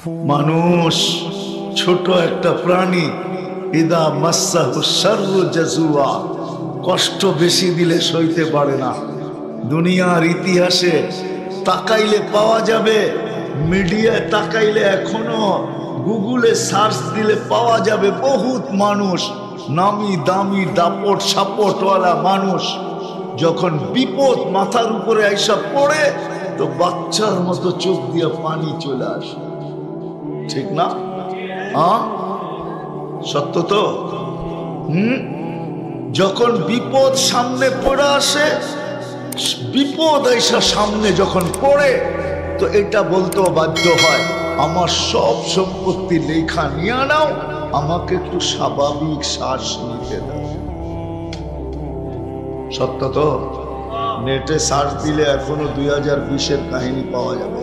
মানুষ ছোট একটা প্রাণী, ইদা মাসাহু শাররু জাজুয়া, কষ্ট বেশি দিলে সইতে পারে না। দুনিয়ার ইতিহাসে তাকাইলে পাওয়া যাবে, মিডিয়ায় তাকাইলে এখনো গুগলে সার্চ দিলে পাওয়া যাবে বহুত মানুষ, নামি দামি দাপট সাপটওয়ালা মানুষ, যখন বিপদ মাথার উপরে আইসা পড়ে তো বাচ্চার মতো চোখ দিয়ে পানি চলে আসে। ঠিক না? সত্য তো? যখন বিপদ সামনে পড়ে আসে, বিপদ আইসা সামনে যখন পড়ে তো এটা বলতেও বাধ্য হয়, আমার সব সম্পত্তি লেখা নিয়ে নাও, আমাকে একটু স্বাভাবিক শ্বাস নিতে দাও। সত্য তো? নেটে সার্চ দিলে এখনো 2020-এর কাহিনী পাওয়া যাবে,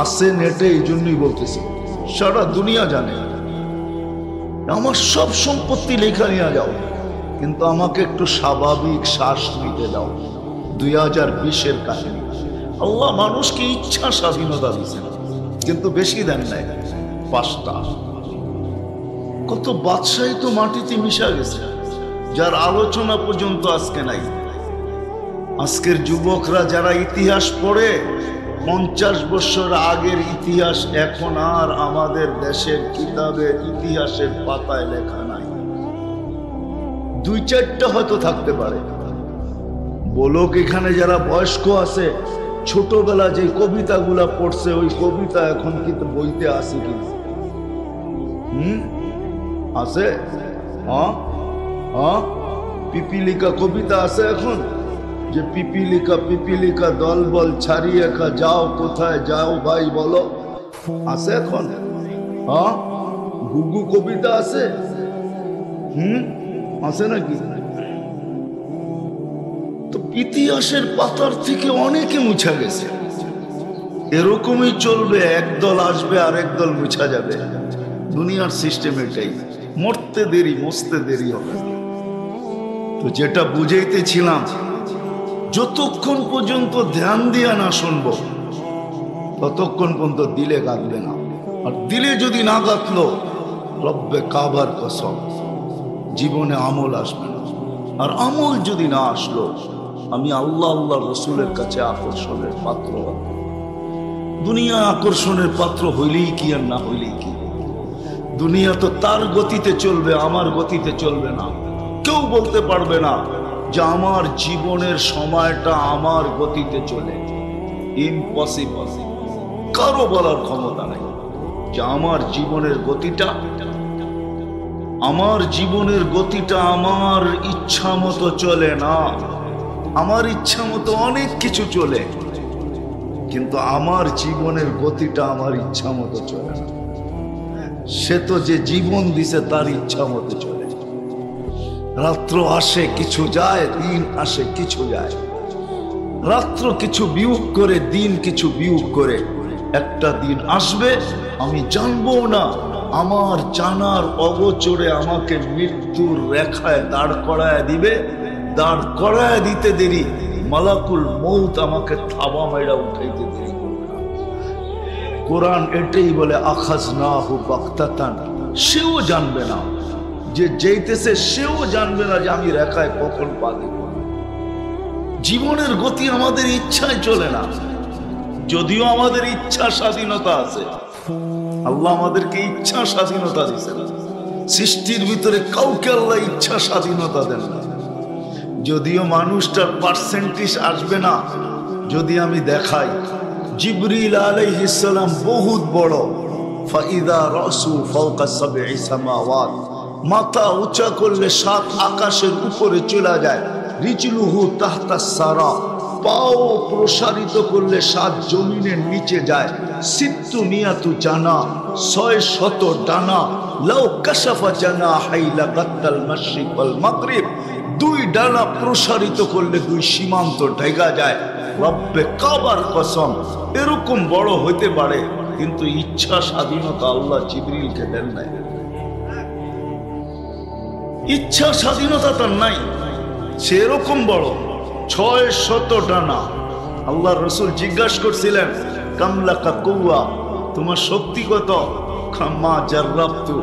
আছে নেটে। এই জন্যই বলতেছি, সারা দুনিয়া জানে আমার সব সম্পত্তি লেখা নিয়ে যাও, কিন্তু আমাকে একটু স্বাভাবিক শ্বাস নিতে দাও। 2020-এর কাহিনী। আল্লাহ মানুষকে ইচ্ছা স্বাধীনতা দিয়েছেন, কিন্তু বেশি দেন নাই, 5টা। কত বাদশাহী তো মাটিতে মিশা গেছে, যার আলোচনা পর্যন্ত আজকে নাই। আজকের যুবকরা যারা ইতিহাস পড়ে, 50 বছর আগের ইতিহাস এখন আর আমাদের দেশের কিতাবে ইতিহাসের পাতায় লেখা নাই। 2-4টা হয়তো থাকতে পারে। বলক এখানে যারা বয়স্ক আছে, ছোটবেলা যে কবিতাগুলা পড়ছে, ওই কবিতা এখন কিন্তু বইতে আছে কি? আছে? পিপিলিকা কবিতা আছে এখন, যে পিপিলিকা দল বল ছাড়িয়ে যাও, কোথায় যাও ভাই বলো, আছে এখন? গুগু কবিতা আছে? আছে নাকি? তো ইতিহাসের পাতার থেকে অনেকে মুছা গেছে। এরকমই চলবে, একদল আসবে আর একদল মুছা যাবে। দুনিয়ার সিস্টেম এটাই, মরতে দেরি মরতে দেরি হবে। তো যেটা বুঝাইতেছিলাম, যতক্ষণ পর্যন্ত ধ্যান দিয়া না শুনবো ততক্ষণ পর্যন্ত দিলে গাঁথবে না। আর দিলে যদি না গাঁথলো, রব্বে কাবার কসম, জীবনে আমল আসবে না। আর আমল যদি না আসলো, আমি আল্লাহ রসুলের কাছে আকর্ষণের পাত্র। দুনিয়া আকর্ষণের পাত্র হইলেই কি আর না হইলেই কি? দুনিয়া তো তার গতিতে চলবে, আমার গতিতে চলবে না। কেউ বলতে পারবে না যে আমার জীবনের সময়টা আমার গতিতে চলে। ইম্পসিবল। কারো বলার ক্ষমতা নাই যে আমার জীবনের গতিটা আমার ইচ্ছা মতো চলে না। আমার ইচ্ছা মতো অনেক কিছু চলে, কিন্তু আমার জীবনের গতিটা আমার ইচ্ছা মতো চলে না। সে তো যে জীবন দিছে তার ইচ্ছা মতো চলে। রাত্র আসে কিছু যায়, দিন আসে কিছু যায়। রাত্র কিছু বিয়োগ করে, দিন কিছু বিয়োগ করে। একটা দিন আসবে আমি জানবো না, আমার জানার অগোচরে আমাকে মৃত্যুর রেখায় দাঁড় করায় দিবে। দাঁড় করায় দিতে দেরি, মালাকুল মউত আমাকে থাবা মাইরা উঠাইতে দেরি করবে না। কোরআন এটাই বলে, আখাযনাহু বাগতাতান। সেও জানবে না, যে যেতেছে সেও জানবে না যে আমি রেখায় কখন পা দেব। জীবনের গতি আমাদের ইচ্ছায় চলে না, যদিও আমাদের ইচ্ছা স্বাধীনতা আছে। আল্লাহ আমাদেরকে ইচ্ছা স্বাধীনতা দিয়েছেন। সৃষ্টির ভিতরে কাউকে আল্লাহ ইচ্ছা স্বাধীনতা দেন না। যদিও মানুষটার পার্সেন্টেজ আসবে না। যদি আমি দেখাই, জিবরিল আলাইহিস সালাম বহুত বড়, ফাইদা রাসু ফাওকা সাবঈ সামাওয়াত, মাথা উঁচা করলে 7 আকাশের উপরে চলে যায়। রিজলুহু তাহতা সারা, পাও প্রসারিত করলে 7 জমিনের নিচে যায়। সিত্তু নিয়াতু জানা, 600 ডানা। লাউ কাশাফা জানাহাই লাগাত্তাল মাশরিক ওয়াল মাগরিব, 2 ডানা প্রসারিত করলে 2 সীমান্ত ঢেকা যায়। রব্বে কাবার কসম, এরকম বড় হইতে পারে, কিন্তু ইচ্ছা স্বাধীনতা আল্লাহ জিবরিলকে দেন নাই। ইচ্ছা স্বাধীনতা তার নাই, সে এরকম বড়। 600 ডানা। আল্লাহ রসুল জিজ্ঞাসা করছিলেন, কামলাকা কুওয়া, তোমার শক্তি কত? মা জাররাবতু,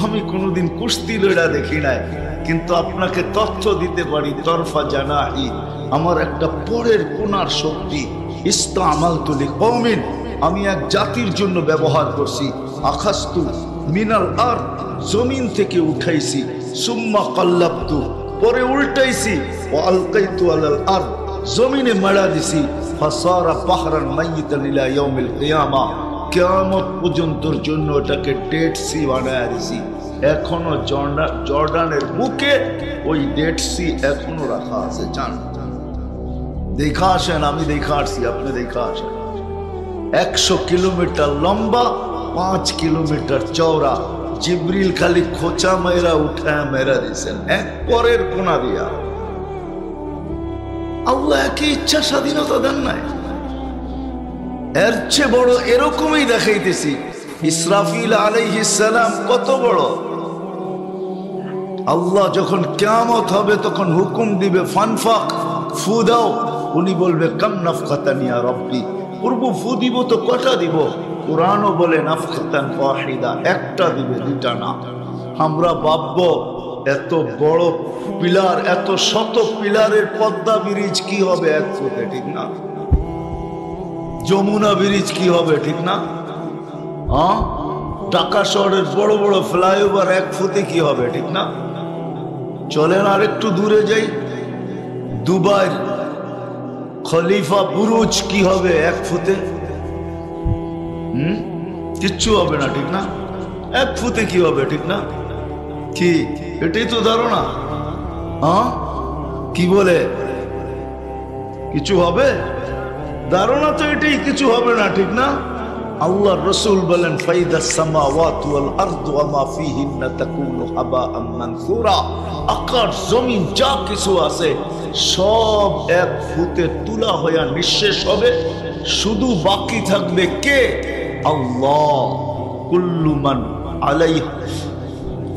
আমি কোনোদিন কুস্তি লড়া দেখি নাই, কিন্তু আপনাকে তথ্য দিতে পারি তরফা জানাহি, আমার একটা পরের কোনার শক্তি। ইস্তামালতু লিকওমিন, আমি এক জাতির জন্য ব্যবহার করছি। আখাস্তু মিনাল আরদ, জমিন থেকে উঠাইছি। সুম্মা কাল্লাবতু, পরে উল্টাইছি। ওয়া আলকাইতু আলাল আরদ, জমিনে মারা দিছি। ফাসারা বাহরান মাইয়িতান ইলা ইয়াউমিল কিয়ামা, কিয়ামত পর্যন্তর জন্য এটাকে ডেড সি বানায় দিছি। এখনো জর্ডানের বুকে ওই ডেড সি এখনো রাখা আছে। জান, দেখা আসেন, আমি দেখা আসছি, আপনি দেখা আসেন। 100 কিলোমিটার লম্বা, 5 কিলোমিটার চওড়া। জিবরিল খালি খোঁচা মেরা উঠায় মেরা দিয়েছেন এক পরের কোনা দিয়া। আল্লাহ একই ইচ্ছা স্বাধীনতা দেন নাই? এর চেয়ে বড় এরকমই দেখাইতেছি। ইসরাফিল আলাইহিস সালাম কত বড়। আল্লাহ যখন কিয়ামত হবে তখন হুকুম দিবে ফানফাক, ফু দাও। উনি বলবে কাম নাফখাতান ইয়া রব্বি, পূর্ব ফু দিব তো কটা দিব? কুরআনও বলে নাফখাতান ওয়াহিদা, একটা দিবে, দুটা না। আমরা ভাববো এত বড় পিলার, এত শত পিলারের পদ্মা ব্রিজ কি হবে এক ফুটে, ঠিক না? যমুনা ব্রিজ কি হবে, ঠিক না? হ্যাঁ, ঢাকা শহরের বড় বড় ফ্লাইওভার এক ফুটে কি হবে, ঠিক না? চলেন আর একটু দূরে যাই, দুবাই খলিফা বুরুজ কি হবে এক ফুটে? কিচ্ছু হবে না, ঠিক না? এক ফুটে কি হবে, ঠিক না? কি এটাই তো ধারণা। হ্যাঁ, কি বলে কিছু হবে? ধারণা তো এটাই, কিছু হবে না, ঠিক না? আল্লাহ রসুল বলেন ফাইদাস সামাওয়াতু ওয়াল আরদু ওয়া মা ফীহিন্না তাকুনু হাবাআন মানসুরা, আকাশ জমিন যা কিছু আছে সব এক ফুটে তুলা হয়ে নিঃশেষ হবে। শুধু বাকি থাকবে কে? আল্লাহ। কুল্লু মান আলাইহা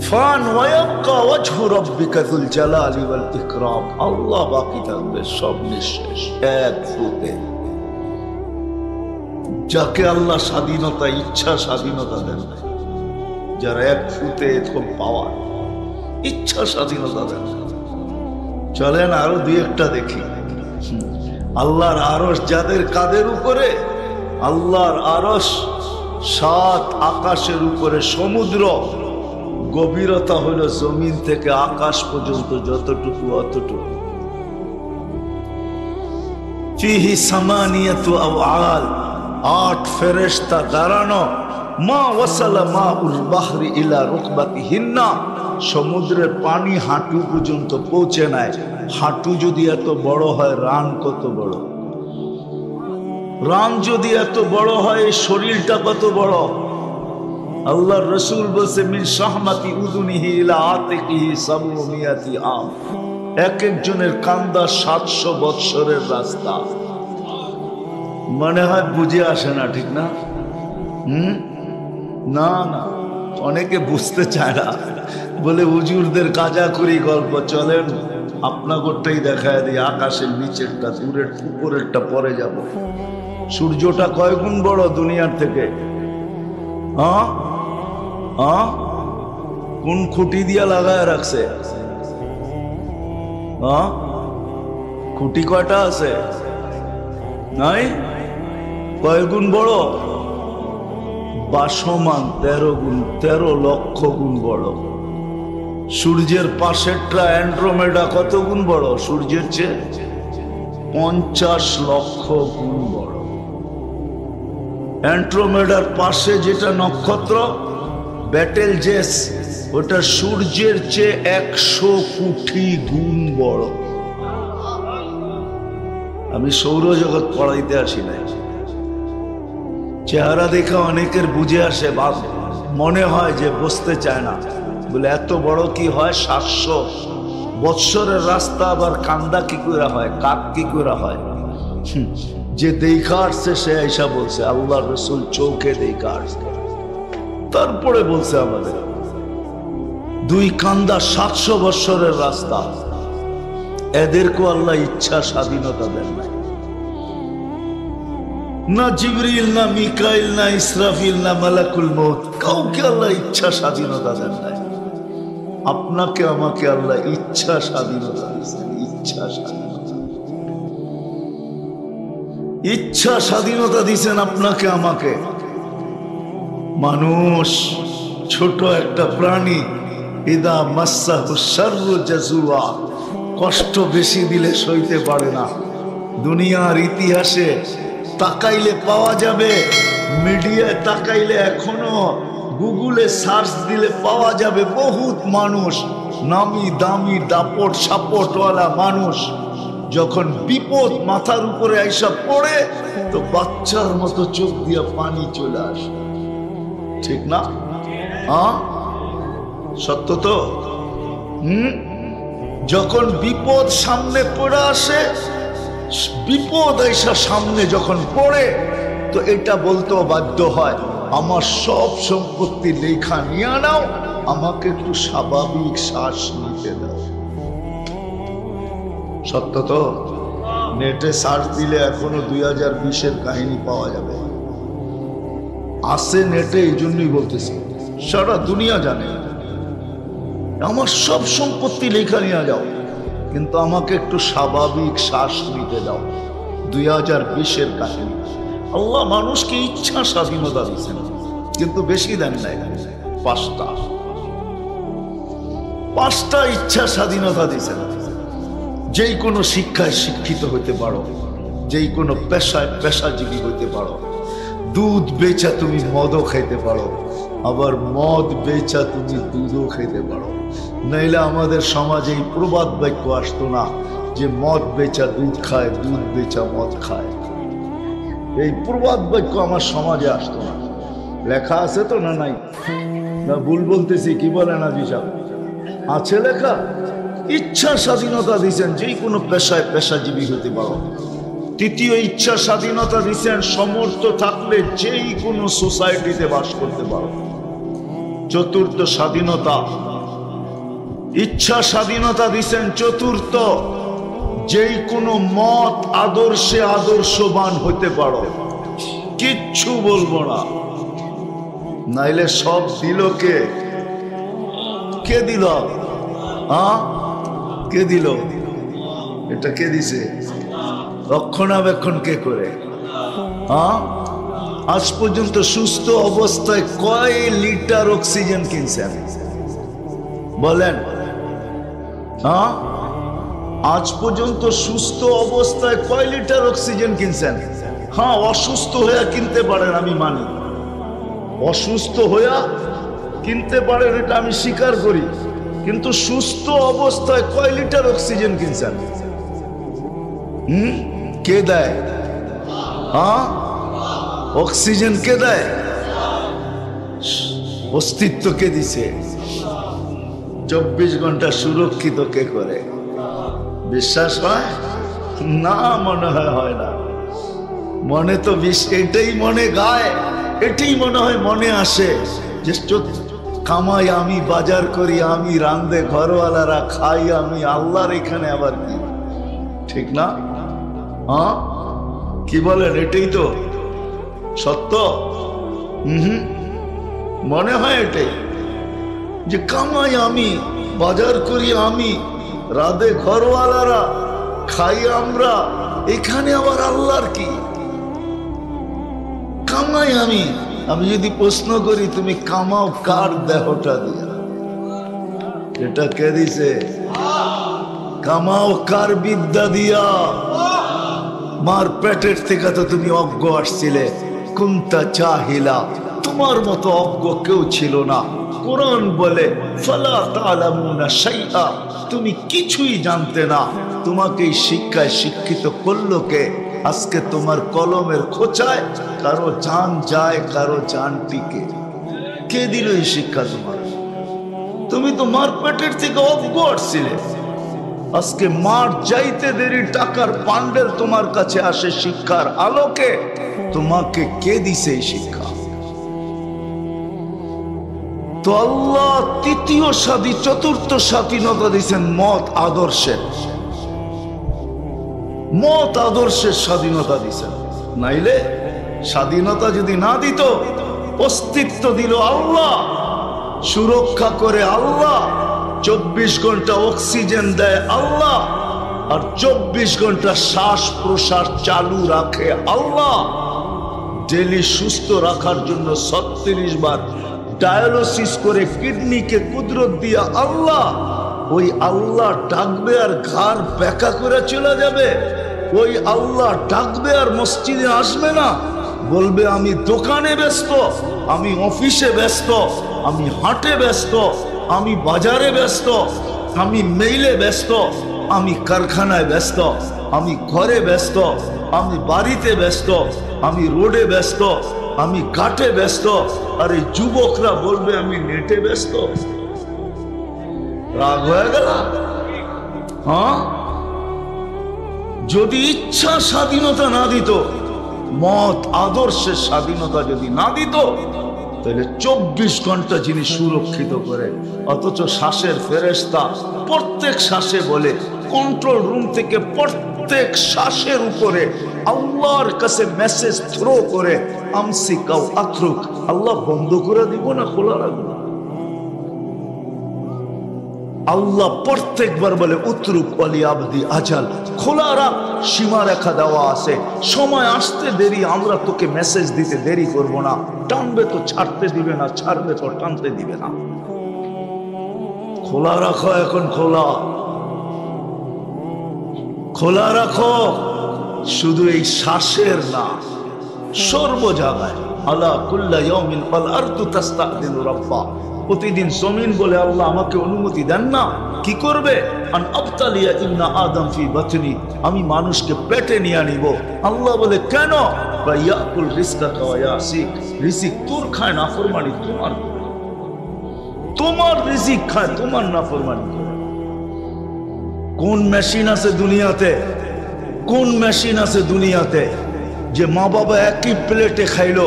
ফান ওয়া ইয়াবকা ওয়াজহু রাব্বিকা যুল জালালি ওয়াল ইকরাম। আল্লাহ বাকি থাকবে, সব নিঃশেষ এক ফুটে। যাকে আল্লাহ স্বাধীনতা, ইচ্ছা স্বাধীনতা দেন, যারা এক ফুটে এরকম পাওয়ার, ইচ্ছা স্বাধীনতা দেন। চলেন আরো দুই একটা দেখি। আল্লাহর আরশ যাদের কাদের উপরে, আল্লাহর আরশ 7 আকাশের উপরে। সমুদ্র গভীরতা হলো জমিন থেকে আকাশ পর্যন্ত যতটুকু অতটুকু। ফিহি সামানিয়াতু আওয়াল, 8 ফেরেশতা দাঁড়ানো। মা ওয়াসালা মা উল বাহরি ইলা রুকবাতিহিন্না, সমুদ্রের পানি হাঁটু পর্যন্ত পৌঁছে নাই। হাঁটু যদি এত বড় হয়, রান কত বড়? রান যদি এত বড় হয়, শরীরটা কত বড়? আল্লাহর রাসূল বলছে মিন শাহমাতি উযুনিহি ইলা আতিকিহি সাবউমিয়াতি আম, এক একজনের কান্দা 700 বৎসরের রাস্তা। মনে হয় বুঝে আসে না, ঠিক না? না না, অনেকে বুঝতে চায় না, বলে হুজুরদের কাজাখুরি গল্প। চলেন আপনাদেরটাই দেখায় দিই, আকাশের নিচেরটা, দূরের উপরেরটা পরে যাব। সূর্যটা কয় গুণ বড় দুনিয়ার থেকে? হ্যাঁ হ্যাঁ, কোন খুঁটি দিয়া লাগায় রাখছে? হ্যাঁ, খুঁটি কয়টা আছে? নাই? কয় গুণ বড়? বাসমান 13 গুণ, 13 লক্ষ গুণ বড়। সূর্যের পাশেরটা অ্যান্ড্রোমেডা কত গুণ বড়? সূর্যের চেয়ে 50 লক্ষ গুণ বড়। অ্যান্ড্রোমেডার পাশে যেটা নক্ষত্র ব্যাটেল জেস, ওটা সূর্যের চেয়ে 100 কোটি গুণ বড়। আমি সৌরজগৎ পড়াইতে আসি নাই, চেহারা দেখা অনেকের বুঝে আসে, মনে হয় যে বুঝতে চায় না। বলে এত বড় কি হয়? 700 বৎসরের রাস্তা আবার কান্দা কি করে হয়, কাক কি করে হয়? যে দেখা আসছে সে আইসা বলছে, আল্লাহ রসুল চৌকে দেখা আসছে। তারপরে বলছে আমাদের 2 কান্দা 700 বৎসরের রাস্তা। এদেরকেও আল্লাহ ইচ্ছা স্বাধীনতা দেন নাই। না জিবরিল, না মিকাইল, না ইসরাফিল, না মালাকুল মউত, কাউকে আল্লাহ ইচ্ছা স্বাধীনতা দেন নাই। আপনাকে আমাকে আল্লাহ ইচ্ছা স্বাধীনতা দিয়েছেন। ইচ্ছা স্বাধীনতা, ইচ্ছা স্বাধীনতা দিয়েছেন আপনাকে আমাকে। মানুষ ছোট একটা প্রাণী, ইদা মাসসাহু শাররু জাজুআ, কষ্ট বেশি দিলে সইতে পারে না। দুনিয়ার ইতিহাসে তাকাইলে পাওয়া যাবে, মিডিয়ায় তাকাইলে এখনো গুগলে সার্চ দিলে পাওয়া যাবে বহুত মানুষ, নামি দামি দাপট সাপটওয়ালা মানুষ, যখন বিপদ মাথার উপরে আইসা পড়ে তো বাচ্চার মতো চোখ দিয়ে পানি চলে আসে। ঠিক না? সত্য তো? যখন বিপদ সামনে পড়ে আসে, বিপদ আইসা সামনে যখন পড়ে তো এটা বলতেও বাধ্য হয়, আমার সব সম্পত্তি লেখা নিয়ে নাও, আমাকে একটু স্বাভাবিক শ্বাস নিতে দাও। সত্য তো? নেটে সার্চ দিলে এখনো 2020-এর কাহিনী পাওয়া যাবে, আছে নেটে। এই জন্যই বলতেছি, সারা দুনিয়া জানে আমার সব সম্পত্তি লেখা নিয়ে যাও, কিন্তু আমাকে একটু স্বাভাবিক শ্বাস নিতে দাও। 2020-এর কাহিনী। আল্লাহ মানুষকে ইচ্ছা স্বাধীনতা দিচ্ছেন, কিন্তু বেশি দেন নাই, পাঁচটা ইচ্ছা স্বাধীনতা দিচ্ছেন। যেই কোনো শিক্ষায় শিক্ষিত হতে পারো, যেই কোনো পেশায় পেশাজীবী হতে পারো, দুধ বেচা তুমি মদও খাইতে পারো, আবার মদ বেচা তুমি দুধও খেতে পারো। নাইলে আমাদের সমাজে এই প্রবাদ বাক্য আসতো না যে মদ বেচা দুধ খায়, দুধ বেচা মদ খায়। এই প্রবাদ বাক্য আমার সমাজে আসতো না। লেখা আছে তো? না নাই? না ভুল বলতেছি? কি বলেন আজি সাহেব? আছে লেখা। ইচ্ছা স্বাধীনতা দিচ্ছেন, যেই কোনো পেশায় পেশাজীবী হতে পারো। তৃতীয় ইচ্ছা স্বাধীনতা দিচ্ছেন, সমর্থ থাকলে যেই কোনো সোসাইটিতে বাস করতে পারো। চতুর্থ স্বাধীনতা, ইচ্ছা স্বাধীনতা দিচ্ছেন। চতুর্থ, যেই কোনো মত আদর্শে আদর্শবান হতে পারো, কিচ্ছু বলবো না। নাইলে সব দিল কে? কে দিল? কে দিল? এটা কে দিছে? রক্ষণাবেক্ষণ কে করে? আজ পর্যন্ত সুস্থ অবস্থায় কয় লিটার অক্সিজেন কিনছেন বলেন? আজ পর্যন্ত সুস্থ অবস্থায় কয় লিটার অক্সিজেন কিনছেন? হ্যাঁ, অসুস্থ হইয়া কিনতে পারেন, আমি মানি। অসুস্থ হইয়া কিনতে পারেন, এটা আমি স্বীকার করি। কিন্তু সুস্থ অবস্থায় কয় লিটার অক্সিজেন কিনছেন? কে দেয়? অক্সিজেন কে দেয়? অস্তিত্ব কে দিছে? 24 ঘন্টা সুরক্ষিত কে করে? বিশ্বাস হয় না? মনে হয় না। মনে তো এটাই মনে গায়, এটাই মনে হয় মনে আসে যে কামাই আমি, বাজার করি আমি, রান্দে ঘরওয়ালারা খাই আমি, আল্লাহর এখানে আবার কি? ঠিক না? কি বলেন? এটাই তো সত্য। মনে হয় এটাই যে কামাই আমি, বাজার করি আমি, রাতে ঘরওয়ালারা খাই আমরা, এখানে আবার আল্লাহর কি? কামাই আমি। আমি যদি প্রশ্ন করি তুমি কামাও কার দেহটা দিয়া? এটা কে দিছে? কামাও কার বিদ্যা দিয়া? মার পেটের থেকে তো তুমি অজ্ঞ আসছিলে। কুনতা জাহিলা, তোমার মতো অজ্ঞ কেউ ছিল না। কোরআন বলে ফালা তা'লামুনা শাইআ, তুমি কিছুই জানতে না। তোমাকে এই শিক্ষায় শিক্ষিত করলো কে? আজকে তোমার কলমের খোঁচায় কারো জান যায়, কারো জান টিকে। কে দিল এই শিক্ষা তোমার? তুমি তো মার পেটের থেকে অজ্ঞ আসছিলে। আজকে মার যাইতে দেরি টাকার পান্ডেল তোমার কাছে আসে শিক্ষার আলোকে। তোমাকে কে দিছে এই শিক্ষা? তো আল্লাহ তৃতীয় চতুর্থ স্বাধীনতা দিচ্ছেন মত আদর্শের। মত আদর্শের স্বাধীনতা দিচ্ছেন। নাইলে স্বাধীনতা যদি না দিত, অস্তিত্ব দিল আল্লাহ, সুরক্ষা করে আল্লাহ, 24 ঘন্টা অক্সিজেন দেয় আল্লাহ, আর 24 ঘন্টা শ্বাস প্রশ্বাস চালু রাখে আল্লাহ, ডেলি সুস্থ রাখার জন্য 36 বার ডায়ালিসিস করে কিডনিকে কুদরত দিয়া আল্লাহ। ওই আল্লাহ ডাকবে আর ঘর বেকা করে চলে যাবে? ওই আল্লাহ ডাকবে আর মসজিদে আসবে না? বলবে আমি দোকানে ব্যস্ত, আমি অফিসে ব্যস্ত, আমি হাটে ব্যস্ত, আমি বাজারে ব্যস্ত, আমি মেইলে ব্যস্ত, আমি কারখানায় ব্যস্ত, আমি ঘরে ব্যস্ত, আমি বাড়িতে ব্যস্ত, আমি রোডে ব্যস্ত, আমি ঘাটে ব্যস্ত। আর এই যুবকরা বলবে আমি নেটে ব্যস্ত। রাগ হয়ে গেল? হ্যাঁ, যদি ইচ্ছা স্বাধীনতা না দিত, মত আদর্শের স্বাধীনতা যদি না দিত, তাহলে 24 ঘন্টা যিনি সুরক্ষিত করে, অথচ শ্বাসের ফেরেশতা প্রত্যেক শ্বাসে বলে, কন্ট্রোল রুম থেকে প্রত্যেক শ্বাসের উপরে আল্লাহর কাছে মেসেজ থ্রো করে, আমসিকাও আত্রুক, আল্লাহ বন্ধ করে দিব না খোলা রাখবো? আল্লাহ প্রত্যেকবার বলে উতরুক ওয়ালি আবদি আজাল, খোলা রাখ, সীমা রেখা দেওয়া আছে, সময় আসতে দেরি, আমরা তোকে মেসেজ দিতে দেরি করব না। টানবে তো ছাড়তে দিবে না, ছাড়বে তো টানতে দিবে না। খোলা রাখো, এখন খোলা খোলা রাখো, শুধু এই শ্বাসের না, সর্ব জায়গায়। আলা কুল্লা ইয়াউমিন ফাল আরদু তাস্তাদিনু রাব্বা, প্রতিদিন জমিন বলে আল্লাহ আমাকে অনুমতি দেন না, কি করবে? আন আবতালিয়া ইবনা আদম ফি বাতনি, আমি মানুষকে পেটে নিয়ে নিব। আল্লাহ বলে কেন? ইয়াকুল রিজকাকা ওয়া ইয়াসিক, রিজিক তোর খায়, নাফরমানি তোমার করে। তোমার রিজিক খায়, তোমার নাফরমানি করে। কোন মেশিন আছে দুনিয়াতে, কোন মেশিন আছে দুনিয়াতে যে মা বাবা একই প্লেটে খাইলো,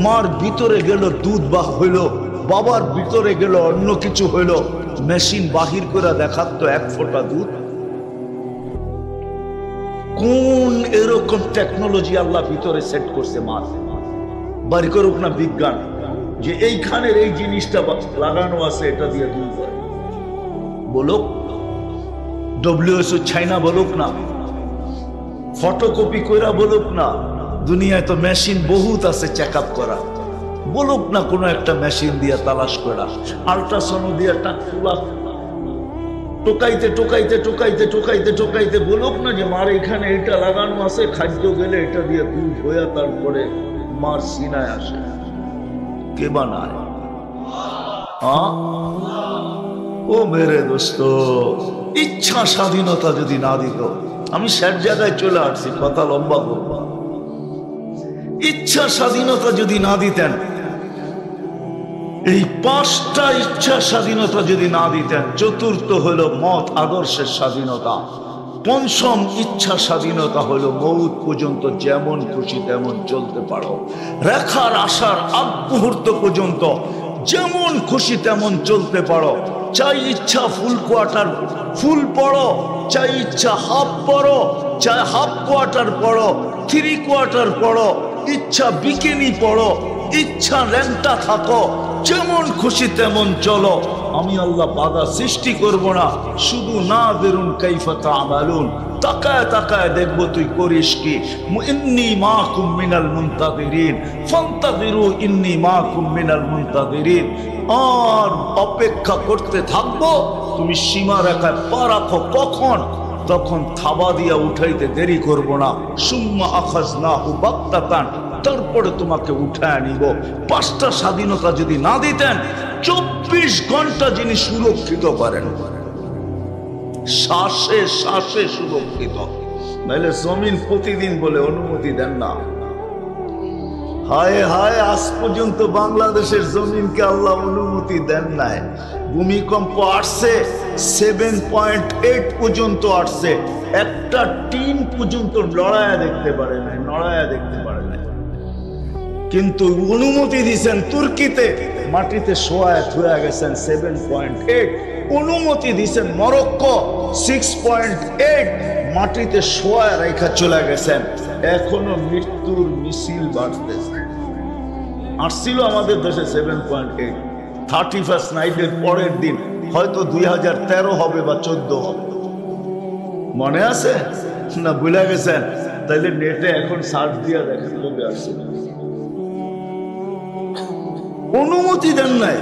মার ভিতরে গেল দুধ বাহ হইল, বাবার ভিতরে গেল অন্য কিছু হইল, মেশিন বাহির করে দেখাতো এক ফোঁটা দুধ? কোন এরকম টেকনোলজি আল্লাহ ভিতরে সেট করছে? মার বাড়ি করুক না বিজ্ঞান, যে এইখানের এই জিনিসটা লাগানো আছে, এটা দিয়ে দুধ হয়। বলুক WHO চাইনা, বলুক না ফটোকপি কইরা, বলুক না দুনিয়ায় তো মেশিন বহুত আছে চেক আপ করা, বলুক না কোনো একটা মেশিন দিয়া তালাশ করা, আল্ট্রাসাউন্ড দিয়া টাকুলা টোকাইতে টোকাইতে টোকাইতে টোকাইতে টোকাইতে বলুক না যে মার এখানে এটা লাগানো আছে, খাদ্য গেলে এটা দিয়ে দুধ হইয়া তারপরে মার সিনায় আসে। কে বানায়? ও মেরে দোস্ত, ইচ্ছা স্বাধীনতা যদি না দিত, আমি সব জায়গায় চলে আসছি, কথা লম্বা করব। ইচ্ছা স্বাধীনতা যদি না দিতেন, এই 5টা ইচ্ছা স্বাধীনতা যদি না দিতেন, চতুর্থ হলো মত আদর্শের স্বাধীনতা, পঞ্চম ইচ্ছা স্বাধীনতা হলো মৌত পর্যন্ত যেমন খুশি তেমন চলতে পারো, রেখার আসার আগ মুহূর্ত পর্যন্ত যেমন খুশি তেমন চলতে পারো। চাই ইচ্ছা ফুল কোয়ার্টার ফুল পড়ো, চাই ইচ্ছা হাফ পড়ো, চাই হাফ কোয়ার্টার পড়ো, 3 কোয়ার্টার পড়ো, ইচ্ছা বিকিনি পড়ো, ইচ্ছা ল্যাংটা থাকো, যেমন খুশি তেমন চলো। আমি আল্লাহ বাধা সৃষ্টি করব না, শুধু না বেরুন কাইফা তা'মালুন, তাকায় তাকায় দেখবো তুই করিস কি। ইন্নী মাকুম মিনাল মুনতাযিরিন ফান্তাযিরু ইন্নী মাকুম মিনাল মুনতাযিরিন, আর অপেক্ষা করতে থাকবো। তুমি সীমা রেখায় পা রাখো, কখন? তখন থাবা দিয়া উঠাইতে দেরি করব না। সুম্মা আখাযনাহু বাগতাতান, তারপরে তোমাকে উঠায় নিব। 5টা স্বাধীনতা যদি না দিতেন, 24 ঘন্টা যিনি সুরক্ষিত করেন, শ্বাসে শ্বাসে সুরক্ষিত, নাহলে জমিন প্রতিদিন বলে অনুমতি দেন না। হায় হায়, আজ পর্যন্ত বাংলাদেশের জমিনকে আল্লাহ অনুমতি দেন নাই। ভূমিকম্প আসছে 7.8 পর্যন্ত আসছে, একটা টিন পর্যন্ত লড়াইয়া দেখতে পারে নাই, নড়াইয়া দেখতে পারে নাই। কিন্তু অনুমতি দিয়েছেন তুর্কিতে, মাটিতে শোয়ায় থুয়া গেছেন 7.8। অনুমতি দিয়েছেন মরক্কো 6.8, মাটিতে শোয়ায় রেখা চলে গেছেন। এখনো মৃত্যুর মিছিল বাড়তেছে। আসছিল আমাদের দেশে 7.8, 31st নাইটের পরের দিন হয়তো 2013 হবে বা 14 হবে। মনে আছে না ভুলে গেছেন? তাইলে নেটে এখন সার্চ দিয়া দেখেন কবে আসছিল। অনুমতি দেন নাই,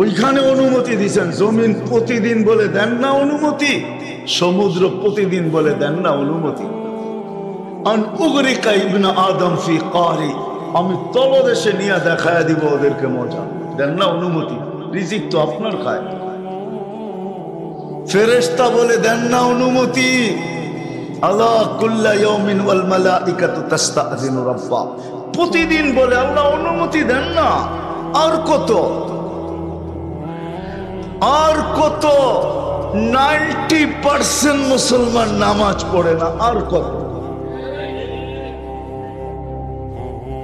ওইখানে অনুমতি দিচ্ছেন। জমিন প্রতিদিন বলে দেন না অনুমতি, সমুদ্র প্রতিদিন বলে দেন না অনুমতি। আদম ফি কারি, আমি তলদেশে নিয়ে দেখায় দিব ওদেরকে মজা, দেন না অনুমতি। রিজিক তো আপনার খায়। ফেরেশতা বলে দেন না অনুমতি। আল্লাহ কুল্লা ইয়াউমিন ওয়াল মালাইকাতু তাস্তাযিনু রাব্বা, প্রতিদিন বলে আল্লাহ অনুমতি দেন না। আর কত আর কত 90% মুসলমান নামাজ পড়ে না। আর কত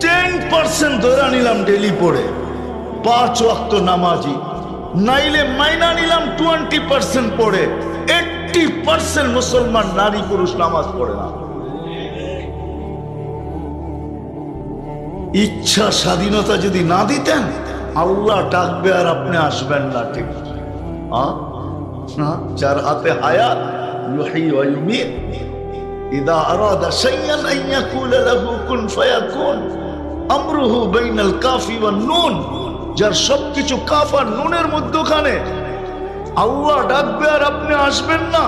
10% ধরে নিলাম ডেলি পড়ে, 5 ওয়াক্ত নামাজি, নাইলে মাইনা নিলাম 20% পড়ে। 80% মুসলমান নারী পুরুষ নামাজ পড়ে না। ইচ্ছা স্বাধীনতা যদি না দিতেন, আল্লাহ ডাকবে আর আপনি আসবেন না। ঠিক না? যার হাতে হায়াত, ইউহয়ী ওয়া ইউমীত, ইযা আরাদা শাইআন আন ইয়াকুলা লাহু কুন ফায়াকুন, আমরুহু বাইনাল কাফি ওয়ান নুন, যার সবকিছু কাফ আর নুনের মধ্যখানে। আল্লাহ ডাকবে আর আপনি আসবেন না।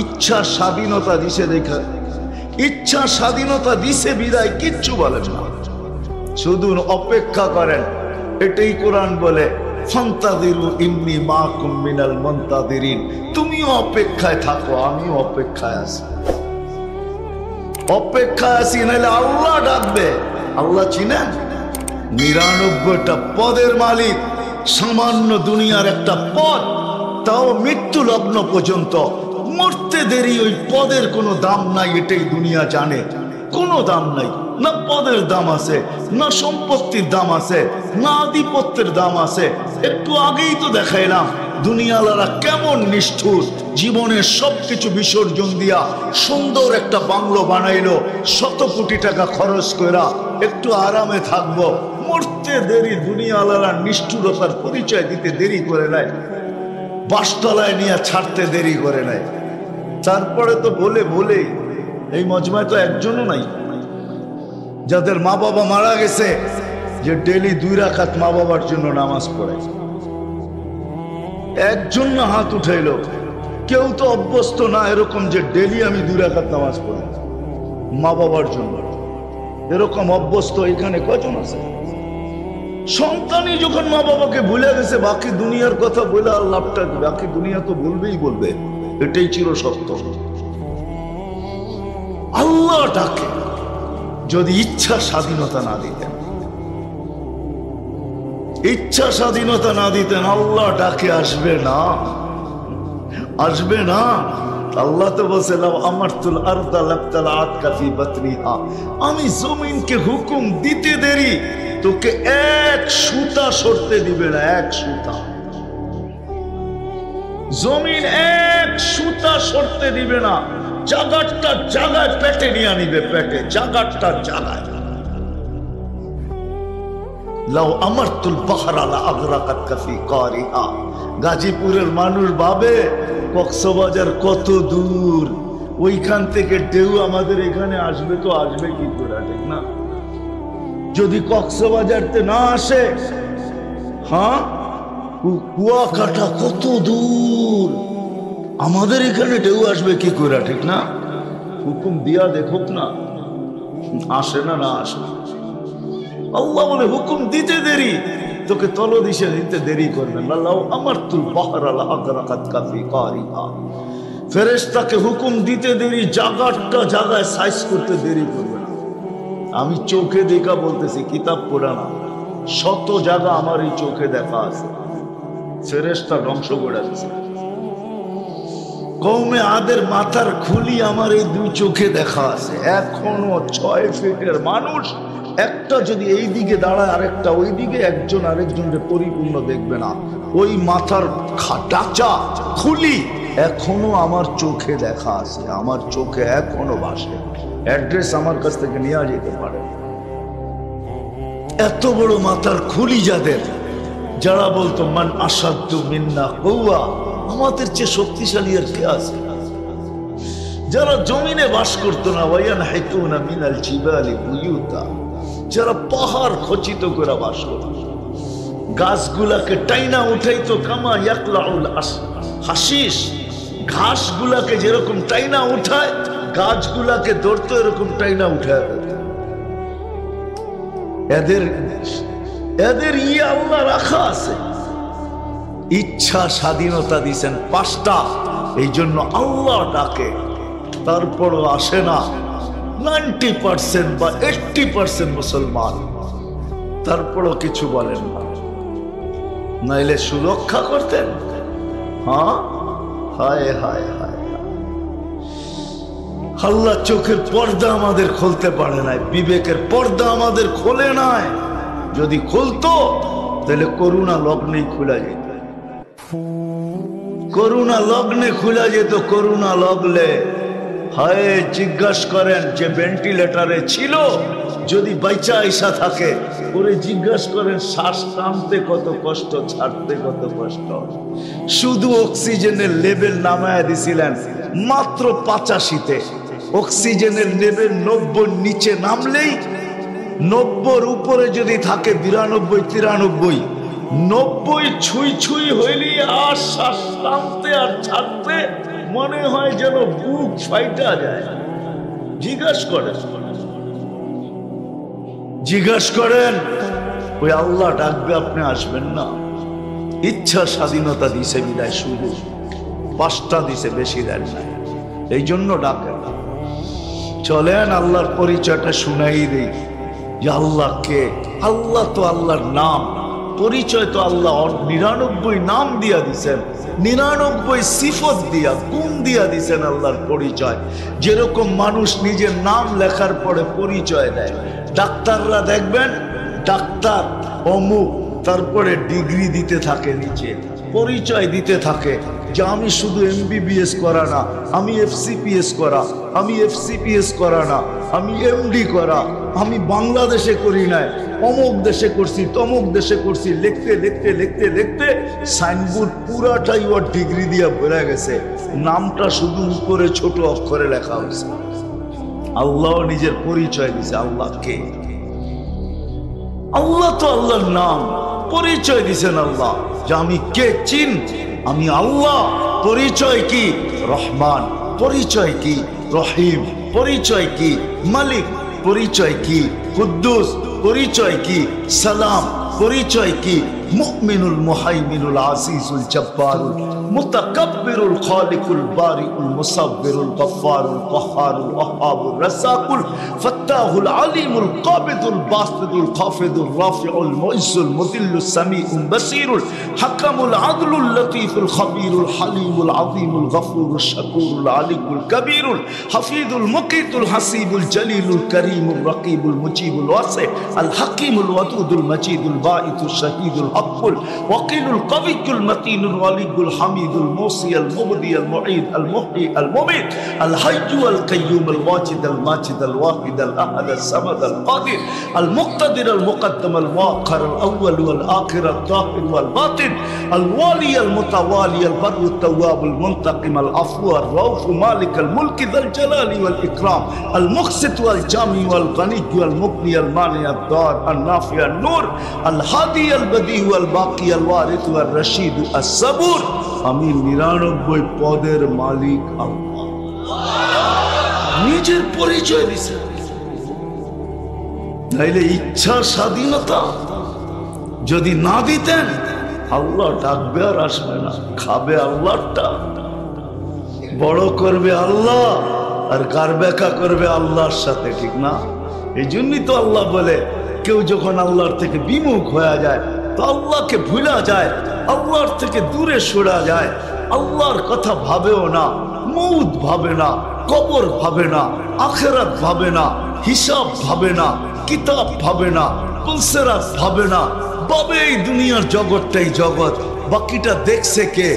ইচ্ছা স্বাধীনতা দিছে দেখা, ইচ্ছা স্বাধীনতা দিছে বিদায় কিচ্ছু বলেন না, শুধু অপেক্ষা করেন। এটাই কোরআন বলে, ফান্তাযিরু ইন্নী মাকুম মিনাল মুনতাযিরিন, তুমিও অপেক্ষায় থাকো, আমিও অপেক্ষায় আছি। অপেক্ষায় আছি, নাহলে আল্লাহ ডাকবে। আল্লাহ চিনেন? 99টা পদের মালিক, সামান্য দুনিয়ার একটা পদ, তাও মৃত্যু লগ্ন পর্যন্ত। মরতে দেরি, ওই পদের কোনো দাম নাই, এটাই দুনিয়া জানে। কোনো দাম নাই, না পদের দাম আছে, না সম্পত্তির দাম আছে, না আধিপত্যের দাম আছে। একটু আগেই তো দেখাইলাম দুনিয়ালারা কেমন নিষ্ঠুর, জীবনের সবকিছু বিসর্জন দিয়া সুন্দর একটা বাংলো বানাইলো, 100 কোটি টাকা খরচ কইরা একটু আরামে থাকবো। মরতে দেরি, দুনিয়ালারা নিষ্ঠুরতার পরিচয় দিতে দেরি করে নেয়, বাসতলায় নিয়ে ছাড়তে দেরি করে নেয়। তারপরে তো বলে বলেই এই মজমায় তো একজনও নাই যাদের মা বাবা মারা গেছে যে ডেলি 2 রাকাত মা বাবার জন্য নামাজ পড়ে। একজন না হাত উঠাইল। কেউ তো অভ্যস্ত না এরকম যে ডেলি আমি 2 রাকাত নামাজ পড়ি মা বাবার জন্য। এরকম অভ্যস্ত এখানে কজন আছে? সন্তানই যখন মা বাবাকে ভুলে গেছে, বাকি দুনিয়ার কথা বলে আর লাভটা, বাকি দুনিয়া তো বলবেই বলবে, এটাই চির সত্য। আল্লাহ ডাকে, যদি ইচ্ছা স্বাধীনতা না দিতেন, ইচ্ছা স্বাধীনতা না দিতেন, আল্লাহ ডাকে আসবে না, আসবে না। আল্লাহ তো বলছে, আমারতুল আরদা লাবতালাআত ফি বাতনিহা, আমি জমিনকে হুকুম দিতে দেরি, তোকে এক সুতা সরতে দিবে না, এক সুতা। জমিন এক সুতা সরতে দিবে না, জাগারটা জাগায় পেটে নিয়ে নিবে, পেটে জাগারটা জাগায়। লাউ আমারতুল বাহরা লা আগরাকাত ফি কারিহা। গাজীপুরের মানুষ ভাবে কক্সবাজার কত দূর, ওইখান থেকে ঢেউ আমাদের এখানে আসবে তো আসবে কি করে, ঠিক না? যদি কক্সবাজারতে না আসে, হ্যাঁ, কুয়াকাটা কত দূর, আমাদের এখানে ঢেউ আসবে কি করে, ঠিক না? হুকুম দিয়া দেখুক না, আসে না, না আসে। আল্লাহ বলে হুকুম দিতে দেরি, তোকে তলদিশে দিতে দেরি করবেন না। লাউ আমারতুল বাহরা লা আগরাকাত ফি কারিহা, ফেরেশতাকে হুকুম দিতে দেরি, জাগারটা জাগায় সাইজ করতে দেরি করবে না। আমি চোখে দেখা বলতেছি, কিতাব পড়া না, 100 জায়গা আমার এই চোখে দেখা আছে। ফেরেশতা ধ্বংস করে দিচ্ছে। কওমে আদের মাথার খুলি আমার এই 2 চোখে দেখা আছে। এখনো 6 ফিটের মানুষ একটা যদি এই দিকে দাঁড়ায়, আরেকটা ওই দিকে, একজন আরেকজনকে পরিপূর্ণ দেখবে না। ওই মাথার ডাচা খুলি এখনো আমার চোখে দেখা আছে, আমার চোখে এখনো ভাসে। অ্যাড্রেস আমার কাছ থেকে নিয়ে যেতে পারে। এত বড় মাথার খুলি যাদের, যারা বলতো মান আসাদ্দু মিন্না কওয়া, আমাদের চেয়ে শক্তিশালী আর কে আছে? যারা জমিনে বাস করতো না, ওয়ায়ান হাইতুনা মিনাল জিবালি বুয়ুতা, যারা পাহাড় খচিত করে বাস করত, গাছগুলাকে টাইনা উঠাইতো কামা ইয়াকলাউল হাশিশ, ঘাসগুলাকে যেরকম টাইনা উঠায় গাছগুলাকে ধরতো এরকম টাইনা উঠায়। এদের এদের আল্লাহ রাখা আছে, ইচ্ছা স্বাধীনতা দিছেন 5টা, এই জন্য আল্লাহ ডাকে, তারপরও আসে না 90% বা 80% মুসলমান, তারপরও কিছু বলেন না। নাইলে সুরক্ষা করতেন। হ্যাঁ, হায় হায় হায়, আল্লাহ চোখের পর্দা আমাদের খুলতে পারে নাই, বিবেকের পর্দা আমাদের খোলে নাই। যদি খুলতো তাহলে করুণা লগ্নেই খুলে যেত, করুণা লগ্নে খুলে যেত। করুণা লগলে হায় জিজ্ঞাসা করেন যে ভেন্টিলেটারে ছিল, যদি বাইচা আইসা থাকে ওরে জিজ্ঞাসা করেন শ্বাস টানতে কত কষ্ট, ছাড়তে কত কষ্ট। শুধু অক্সিজেনের লেভেল নামায়া দিছিলেন মাত্র 85-তে, অক্সিজেনের লেভেল 90 নিচে নামলেই, 90 উপরে যদি থাকে 92-93, 90 ছুঁই ছুঁই হইলে আর শ্বাস টানতে আর ছাড়তে মনে হয় যেন বুক ফাইটা যায়। জিজ্ঞাসা করেন, জিজ্ঞাসা করেন, ওই আল্লাহ ডাকবে আপনি আসবেন না? ইচ্ছা স্বাধীনতা দিছে বিদায়, শুধু 5টা দিছে, বেশি দেন নাই, এই জন্য ডাকেন। চলেন আল্লাহর পরিচয়টা শুনাই দিই যে আল্লাহ কে। আল্লাহ তো আল্লাহর নাম, পরিচয় তো আল্লাহ 99 নাম দিয়া দিছেন, 99 সিফত দিয়া, গুণ দিয়া দিছেন আল্লাহর পরিচয়। যেরকম মানুষ নিজের নাম লেখার পরে পরিচয় দেয়, ডাক্তাররা দেখবেন ডাক্তার অমুক, তারপরে ডিগ্রি দিতে থাকে নিচে, পরিচয় দিতে থাকে যে আমি শুধু MBBS করা না, আমি FCPS করা, আমি FCPS করা না, আমি MD করা, আমি বাংলাদেশে করি নাই, অমুক দেশে করছি, তমুক দেশে করছি। লিখতে লিখতে লিখতে লিখতে সাইনবোর্ড পুরাটাই ওর ডিগ্রি দিয়ে ভরে গেছে, নামটা শুধু উপরে ছোট অক্ষরে লেখা হয়েছে। আল্লাহ নিজের পরিচয় দিছে। আল্লাহ কে? আল্লাহ তো আল্লাহর নাম, পরিচয় দিছেন আল্লাহ যে আমি কে, চিন, আমি আল্লাহ। পরিচয় কি? রহমান। পরিচয় কি? রহিম। পরিচয় কি? মালিক। পরিচয় কি? কুদ্দুস। পরিচয় কি? সালাম। পরিচয় কি? মুমিনুল মুহাইমিনুল আজিজুল জব্বারুল মুতাকাব্বিরুল খালিকুল বারিউল মুসাব্বিরুল গফফারুল কহ্হারুল ওয়াহ্হাবুর রাসাকুল ফাত্তাহুল আলিমুল কাবিদুল বাসিতুল খাফিদুর রাফিউল মুইজ্জুল মুদিল্লুস সামিউল বাসিরুল হাকামুল আদলুল লতীফুল খবীরুল হালিমুল আযীমুল গফুরুশ শাকুরুল আলিকুল কবীরুল হাফিজুল মুকিতুল হাসিবুল জলিলুল করিমুর রকিবুল মুজিবুল ওয়াসি আল হাকিমুল ওয়াদুদুল মজিদুল বাঈতুশ শাহীদুল হকুল ওয়াকিলুল কবিয়ুল মতিনুল ওয়ালিউল হামিদুল মুসি আল মুবদি আল মুঈদ আল মুহয়ি আল মুমিত আল হাইয়্যু আল কাইয়্যুম আল ওয়াজিদ আল মাজিদ আল ওয়াহিদ আল আহাদ আল সামাদ আল কাদির আল মুক্তাদির আল মুকদ্দম আল মুআখ্খার আল আউয়াল ওয়াল আখির আল যাহির ওয়াল বাতিন আল ওয়ালি আল মুতাওয়ালি আল বরর আল তাওয়াব আল মুনতাকিম আল আফু আর রাউফ মালিক আল মুলক যাল জালালি ওয়াল ইকরাম আল মুকসিত ওয়াল জামি ওয়াল গনি ওয়াল মুগনি আল মানি আল দার আল নাফি আল নূর আল হাদি আল বদি ওয়াল বাকি আল ওয়ারিস ওয়াল রশিদ আস সাবুর। আমি 99 পদের মালিক আল্লাহ। নিজের পরিচয় দিছে। তাইলে ইচ্ছা স্বাধীনতা যদি না দিতেন, আল্লাহ ডাকবে আর আসবে না, খাবে আল্লাহটা, বড় করবে আল্লাহ আর গারবেকা করবে আল্লাহর সাথে, ঠিক না? এই জন্যই তো আল্লাহ বলে কেউ যখন আল্লাহর থেকে বিমুখ হয়ে যায় তো আল্লাহকে ভুলা যায়, আল্লাহর থেকে দূরে সরা যায়, আল্লাহর কথা ভাবেও না, মউত ভাবে না, কবর ভাবে না, আখিরাত ভাবে না, হিসাব ভাবে না, কিতাব ভাবে না, পুলসেরাত ভাবে না, ভাবে এই দুনিয়ার জগৎটাই জগৎ, বাকিটা দেখছে কে?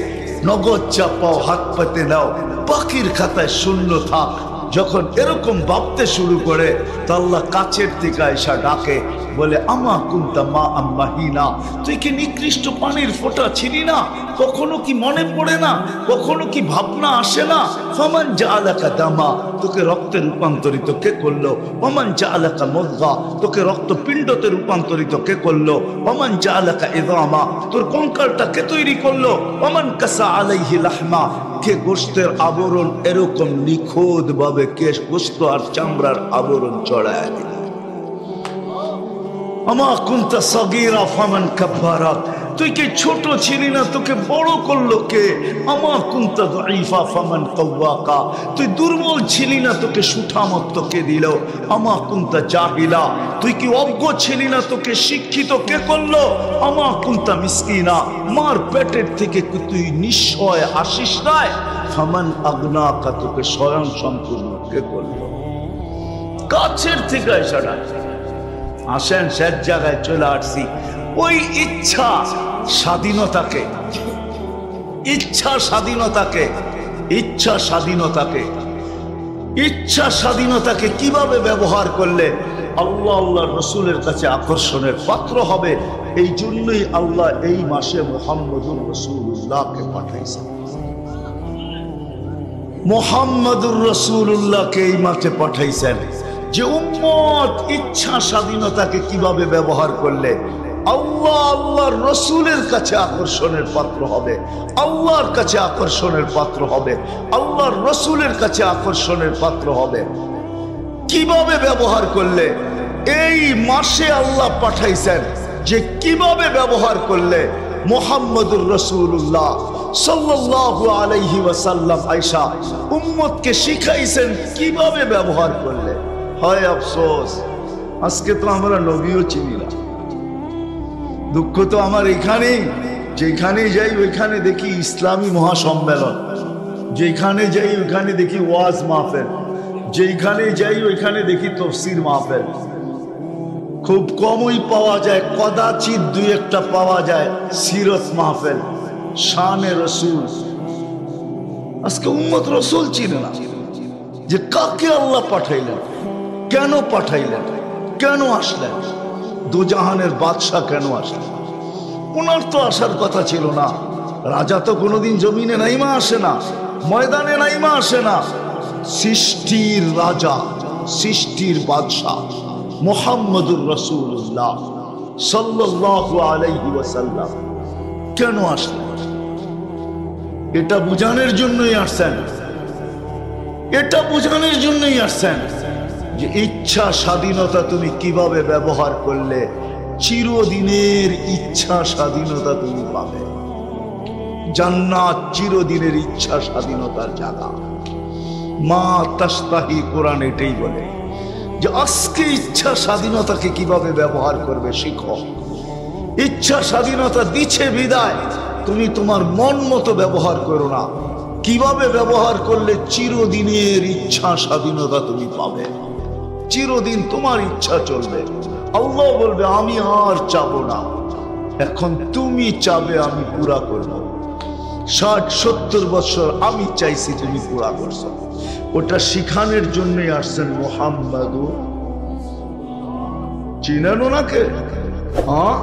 নগদ চাপাও, হাত পাতে নাও, বাকির খাতায় শূন্য থাক, যখন এরকম ভাবতে শুরু করে তো আল্লাহ কাছের থেকে এসে ডাকে, বলে আমা কুনতা মা আম্মাহিনা, তুই কি নিকৃষ্ট পানির ফোঁটা ছিলি না? কখনো কি মনে পড়ে না? কখনো কি ভাবনা আসে না? ফামান জাআলাকা দামা, তোকে রক্তে রূপান্তরিত কে করলো? ওমান জাআলাকা মুদগা, তোকে রক্তপিণ্ডতে রূপান্তরিত কে করলো? ওমান জাআলাকা ইযামা, তোর কঙ্কালটা কে তৈরি করলো? ওমান কাসা আলাইহি লাহমা, কে গোশতের আবরণ এরকম নিখুঁত ভাবে কে গোশত আর চামড়ার আবরণ চড়ায় দিল? আমা কুনতা সাগীরা ফামান কাব্বারাক, তুই কি ছোট ছিলি না? তোকে বড় করলো কে? আমা কুনতা দাঈফা ফামান কাওয়াকা, তুই দুর্বল ছিলি না? তোকে সুঠামত্ব কে দিল? আমা কুনতা জাহিলা, তুই কি অজ্ঞ ছিলি না? তোকে শিক্ষিত কে করলো? আমা কুনতা মিসকিনা, মার পেটের থেকে তুই নিঃস্বয় আসিস নাই? ফামান আগনাকা, তোকে স্বয়ং সম্পূর্ণ কে করলো? কাছের থেকে এসে ডাকে। আসেন শেষ জায়গায় চলে আসছি, ওই ইচ্ছা স্বাধীনতাকে, ইচ্ছা স্বাধীনতাকে, ইচ্ছা স্বাধীনতাকে, ইচ্ছা স্বাধীনতাকে কিভাবে ব্যবহার করলে আল্লাহ আল্লাহ রসুলের কাছে আকর্ষণের পাত্র হবে। এই জন্যই আল্লাহ এই মাসে মুহাম্মদুর রাসূলুল্লাহকে পাঠাইছেন। মুহাম্মদুর রাসূলুল্লাহকে এই মাসে পাঠাইছেন যে উম্মত ইচ্ছা স্বাধীনতাকে কিভাবে ব্যবহার করলে আল্লাহ আল্লাহর রসুলের কাছে আকর্ষণের পাত্র হবে, আল্লাহর কাছে আকর্ষণের পাত্র হবে, আল্লাহর রসুলের কাছে আকর্ষণের পাত্র হবে। কিভাবে ব্যবহার করলে এই মাসে আল্লাহ পাঠাইছেন যে কিভাবে ব্যবহার করলে মুহাম্মদুর রাসূলুল্লাহ সাল্লাল্লাহু আলাইহি ওয়াসাল্লাম আয়েশা উম্মতকে শিখাইছেন কিভাবে ব্যবহার করলে। হয় আফসোস, আজকে তো আমরা নবীও চিনি না। দুঃখ তো আমার এখানেই, যেখানে যাই ওইখানে দেখি ইসলামী মহাসম্মেলন, যেখানে যাই ওইখানে দেখি ওয়াজ মাহফিল, যেখানে যাই ওইখানে দেখি তাফসীর মাহফিল। খুব কমই পাওয়া যায়, কদাচিৎ দুই একটা পাওয়া যায় সিরত মাহফিল, শানে রসুল। আজকে উম্মত রসুল চিনে না যে কাকে আল্লাহ পাঠাইলেন, কেন পাঠাইলেন, কেন আসলেন, দুজাহানের বাদশাহ কেন আসলেন। ওনার তো আসার কথা ছিল না। রাজা তো কোনোদিন জমিনে নাইমা আসে না, ময়দানে নাইমা আসে না। সৃষ্টির রাজা, সৃষ্টির বাদশাহ মুহাম্মদুর রাসূলুল্লাহ সাল্লাল্লাহু আলাইহি ওয়াসাল্লাম কেন আসলেন? এটা বুঝানোর জন্যই আসছেন, এটা বুঝানোর জন্যই আসছেন যে ইচ্ছা স্বাধীনতা তুমি কিভাবে ব্যবহার করলে চিরদিনের ইচ্ছা স্বাধীনতা তুমি পাবে। জান্নাত চিরদিনের ইচ্ছা স্বাধীনতার জায়গা। মা তাস্তাহি কোরআন এটাই বলে যে আজকে ইচ্ছা স্বাধীনতাকে কিভাবে ব্যবহার করবে শিখো। ইচ্ছা স্বাধীনতা দিচ্ছে বিদায়, তুমি তোমার মন মতো ব্যবহার করো না। কিভাবে ব্যবহার করলে চিরদিনের ইচ্ছা স্বাধীনতা তুমি পাবে, চিরদিন তোমার ইচ্ছা চলবে। আল্লাহ বলবে আমি আর চাবো না, এখন তুমি চাবে আমি পুরা করব। 60-70 বছর আমি চাইছি, তুমি পুরা করছো। ওটা শিখানোর জন্যই আসছেন মুহাম্মাদুর। চিনেন ওনাকে? হ্যাঁ,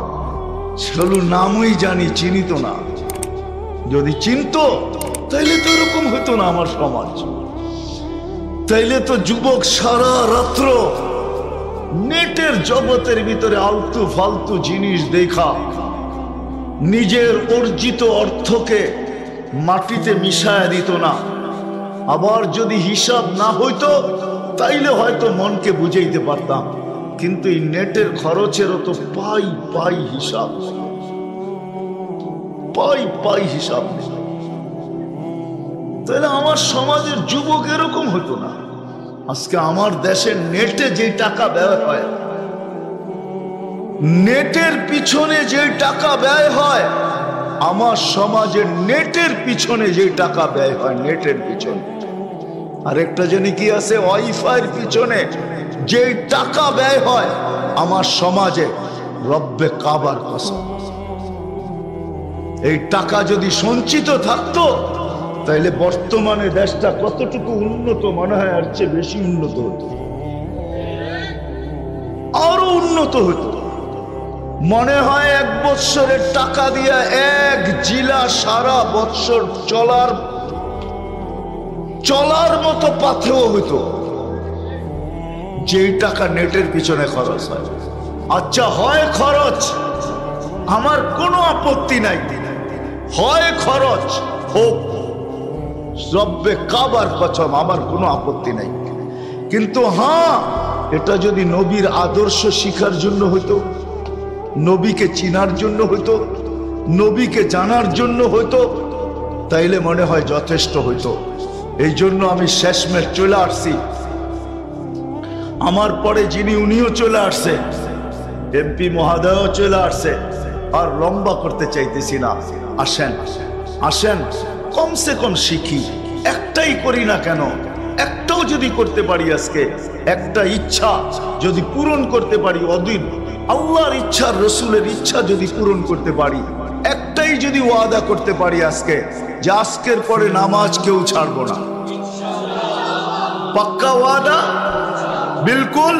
শুধু নামই জানি, চিনি তো না। যদি চিনতো তাইলে তো এরকম হতো না আমার সমাজ। তাইলে তো যুবক সারা রাত্র নেটের জগতের ভিতরে আলতু ফালতু জিনিস দেখা নিজের অর্জিত অর্থকে মাটিতে মিশায়া দিত না। আবার যদি হিসাব না হইতো তাইলে হয়তো মনকে বুঝাইতে পারতাম, কিন্তু এই নেটের খরচেরও তো পাই পাই হিসাব, পাই পাই হিসাব নেই। তাহলে আমার সমাজের যুবক এরকম হতো না। আজকে আমার দেশের নেটে যে টাকা ব্যয় হয়, নেটের পিছনে যে টাকা ব্যয় হয়, আমার সমাজের নেটের পিছনে যে টাকা ব্যয় হয়, নেটের পিছনে আরেকটা জানি কি আছে, ওয়াইফাইয়ের পিছনে যে টাকা ব্যয় হয় আমার সমাজে, রব্বে কাবার কসম, এই টাকা যদি সঞ্চিত থাকতো তাইলে বর্তমানে দেশটা কতটুকু উন্নত, মনে হয় আর চেয়ে বেশি উন্নত হতো, আরো উন্নত হতো। মনে হয় 1 বৎসরের টাকা দিয়া 1 জিলা সারা বৎসর চলার মতো পাথেও হইতো, যেই টাকা নেটের পিছনে খরচ হয়। আচ্ছা, হয় খরচ, আমার কোনো আপত্তি নাই, হয় খরচ হোক, রব্বে কাবার কসম, আমার কোনো আপত্তি নাই। কিন্তু হ্যাঁ, এটা যদি নবীর আদর্শ শিখার জন্য হইতো, নবীকে চিনার জন্য হইতো, নবীকে জানার জন্য হইতো, তাইলে মনে হয় যথেষ্ট হইতো। এই জন্য আমি শেষমেশ চলে আসছি। আমার পরে যিনি, উনিও চলে আসছে, এমপি মহোদয়ও চলে আসছে। আর লম্বা করতে চাইতেছি না, আসেন আসেন, কমসে কম শিখি, একটাই করি না কেন, একটাও যদি করতে পারি আজকে, একটা ইচ্ছা যদি পূরণ করতে পারি, অদিন আল্লাহর ইচ্ছা, রসুলের ইচ্ছা যদি পূরণ করতে পারি, একটাই যদি ওয়াদা করতে পারি আজকে, যে আজকের পরে নামাজ কেউ ছাড়বো না, পাক্কা ওয়াদা, বিলকুল।